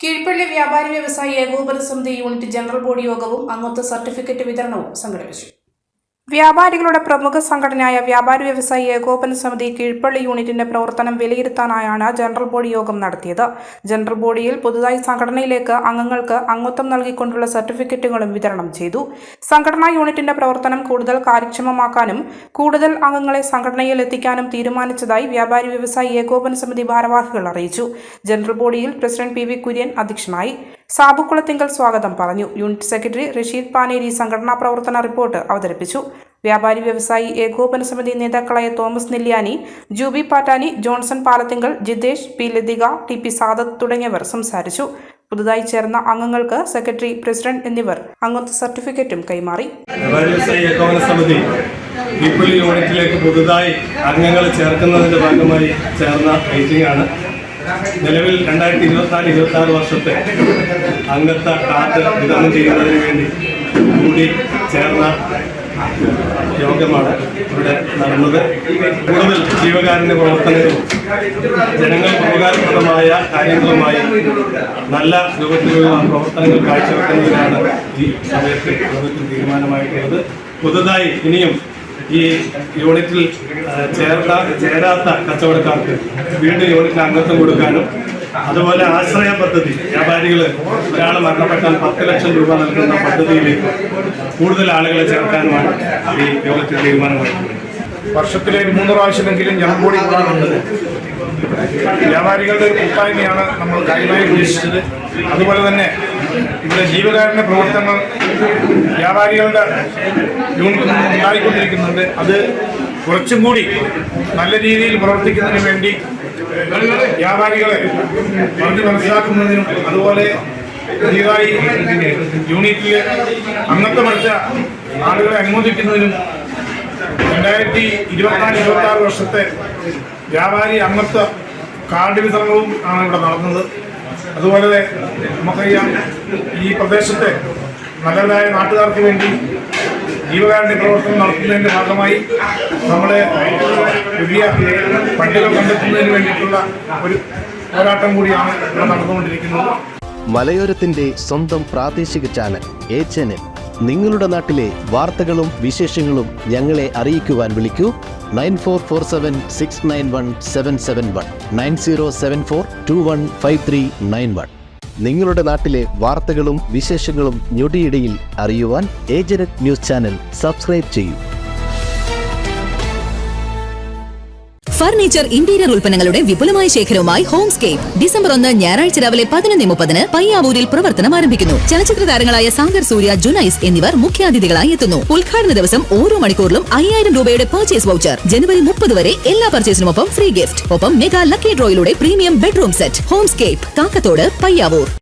കീഴ്പള്ളി വ്യാപാരി വ്യവസായി ഏകോപന സമിതി യൂണിറ്റ് ജനറൽ ബോഡി യോഗവും അംഗത്വ സർട്ടിഫിക്കറ്റ് വിതരണവും സംഘടിപ്പിച്ചു. വ്യാപാരികളുടെ പ്രമുഖ സംഘടനയായ വ്യാപാരി വ്യവസായി ഏകോപന സമിതി കീഴ്പള്ളി യൂണിറ്റിന്റെ പ്രവർത്തനം വിലയിരുത്താനായാണ് ജനറൽ ബോഡി യോഗം നടത്തിയത്. ജനറൽ ബോഡിയിൽ പുതുതായി സംഘടനയിലേക്ക് അംഗങ്ങൾക്ക് അംഗത്വം നൽകിക്കൊണ്ടുള്ള സർട്ടിഫിക്കറ്റുകളും വിതരണം ചെയ്തു. സംഘടനാ യൂണിറ്റിന്റെ പ്രവർത്തനം കൂടുതൽ കാര്യക്ഷമമാക്കാനും കൂടുതൽ അംഗങ്ങളെ സംഘടനയിൽ എത്തിക്കാനും തീരുമാനിച്ചതായി വ്യാപാരി വ്യവസായി ഏകോപന സമിതി ഭാരവാഹികൾ അറിയിച്ചു. ജനറൽ ബോഡിയിൽ പ്രസിഡന്റ് പി. വി. കുര്യൻ അധ്യക്ഷനായി. സാബു കുളത്തിങ്കൽ സ്വാഗതം പറഞ്ഞു. യൂണിറ്റ് സെക്രട്ടറി റഷീദ് പാനേരി സംഘടനാ പ്രവർത്തന റിപ്പോർട്ട് അവതരിപ്പിച്ചു. വ്യാപാരി വ്യവസായി ഏകോപന സമിതി നേതാക്കളായ Thomas Nelliyani, Jubi Pattani, Johnson Palathinkal, Jithesh, P. Lathika, T. P. Sadath തുടങ്ങിയവർ സംസാരിച്ചു. പുതുതായി ചേർന്ന അംഗങ്ങൾക്ക് സെക്രട്ടറി, പ്രസിഡന്റ് എന്നിവർ അംഗത്വ സർട്ടിഫിക്കറ്റും കൈമാറി. കീഴ്പള്ളി യൂണിറ്റിലേക്ക് പുതുതായി അംഗങ്ങൾ ചേർക്കുന്നതിന്റെ ഭാഗമായി ചേർന്ന മീറ്റിംഗ് ആണ്. നിലവിൽ 2024-26 വർഷത്തെ അംഗത്വ കാർഡ് വിതരണം ചെയ്യുന്നതിന് വേണ്ടി കൂടി ചേർന്ന യോഗമാണ് ഇവിടെ നടന്നത്. കൂടുതൽ ജീവകാരുണ്യ പ്രവർത്തനങ്ങളും ജനങ്ങൾക്ക് ഉപകാരപ്രദമായ കാര്യങ്ങളുമായി നല്ല രൂപത്തിലുള്ള പ്രവർത്തനങ്ങൾ കാഴ്ചവെക്കുന്നതിനാണ് ഈ സമയത്ത് യോഗത്തിൽ തീരുമാനമായിട്ടുള്ളത്. പുതുതായി ഇനിയും ഈ യൂണിറ്റിൽ ചേരാത്ത കച്ചവടക്കാർക്ക് വീണ്ടും യൂണിറ്റിൽ അംഗത്വം കൊടുക്കാനും, അതുപോലെ ആശ്രയ പദ്ധതി വ്യാപാരികൾ ഒരാൾ മരണപ്പെട്ടാൽ 10 ലക്ഷം രൂപ നൽകുന്ന പദ്ധതിയിലേക്ക് കൂടുതൽ ആളുകളെ ചേർക്കാനുമാണ് ഈ യോഗത്തിൽ തീരുമാനമായിട്ടുള്ളത്. വർഷത്തിലെ 3 പ്രാവശ്യമെങ്കിലും ജനറൽ ബോഡി കൂടാറുണ്ട്. വ്യാപാരികളുടെ ഒരു കൂട്ടായ്മയാണ് നമ്മൾ കാര്യമായി ഉദ്ദേശിച്ചത്. അതുപോലെ തന്നെ ഇവിടെ ജീവകാരുണ്യ പ്രവർത്തനങ്ങൾ വ്യാപാരികളുടെ യൂണിറ്റിൽ നിന്ന് ഉണ്ടായിക്കൊണ്ടിരിക്കുന്നുണ്ട്. അത് കുറച്ചും കൂടി നല്ല രീതിയിൽ പ്രവർത്തിക്കുന്നതിന് വേണ്ടി വ്യാപാരികളെ പറഞ്ഞു മനസ്സിലാക്കുന്നതിനും അതുപോലെ പുതിയതായി യൂണിറ്റിൽ അംഗത്വമെടുത്ത ആളുകളെ അനുമോദിക്കുന്നതിനും 2024-26 വർഷത്തെ വ്യാപാരി അംഗത്വ കാർഡ് വിതരണവും ആണ് ഇവിടെ നടന്നത്. അതുപോലെ നമുക്കറിയാം, ഈ പ്രദേശത്തെ നല്ലതായ നാട്ടുകാർക്ക് വേണ്ടി ജീവകാരുണ്യ പ്രവർത്തനം നടത്തുന്നതിൻ്റെ ഭാഗമായി നമ്മുടെ പുതിയ ഫണ്ടുകൾ കണ്ടെത്തുന്നതിന് വേണ്ടിയിട്ടുള്ള ഒരു പോരാട്ടം കൂടിയാണ് ഇവിടെ നടന്നുകൊണ്ടിരിക്കുന്നത്. മലയോരത്തിന്റെ സ്വന്തം പ്രാദേശിക ചാനൽ A-Channel. നിങ്ങളുടെ നാട്ടിലെ വാർത്തകളും വിശേഷങ്ങളും ഞങ്ങളെ അറിയിക്കുവാൻ വിളിക്കൂ. 9447691771 9074215391. നിങ്ങളുടെ നാട്ടിലെ വാർത്തകളും വിശേഷങ്ങളും ഞൊടിയിടയിൽ അറിയുവാൻ A-Channel ന്യൂസ് ചാനൽ സബ്സ്ക്രൈബ് ചെയ്യൂ. ഫർണിച്ചർ, ഇന്റീരിയർ ഉൽപ്പന്നങ്ങളുടെ വിപുലമായ ശേഖരവുമായി ഹോംസ്കേപ്പ് ഡിസംബർ 1 ഞായറാഴ്ച രാവിലെ 11:30 പയ്യാവൂരിൽ പ്രവർത്തനം ആരംഭിക്കുന്നു. ചലച്ചിത്ര താരങ്ങളായ സാഗർ സൂര്യ, ജുനൈസ് എന്നിവർ മുഖ്യാതിഥികളായി എത്തുന്നു. ഉദ്ഘാടന ദിവസം ഓരോ മണിക്കൂറിലും 5000 രൂപയുടെ പർച്ചേസ് വൗച്ചർ. ജനുവരി 30 വരെ എല്ലാ പർച്ചേസിനുമൊപ്പം ഫ്രീ ഗിഫ്റ്റ്. ഒപ്പം മെഗാ ലക്കി ഡ്രോയിലൂടെ premium bedroom set. Homescape, Kakkathodu, Payyavoor.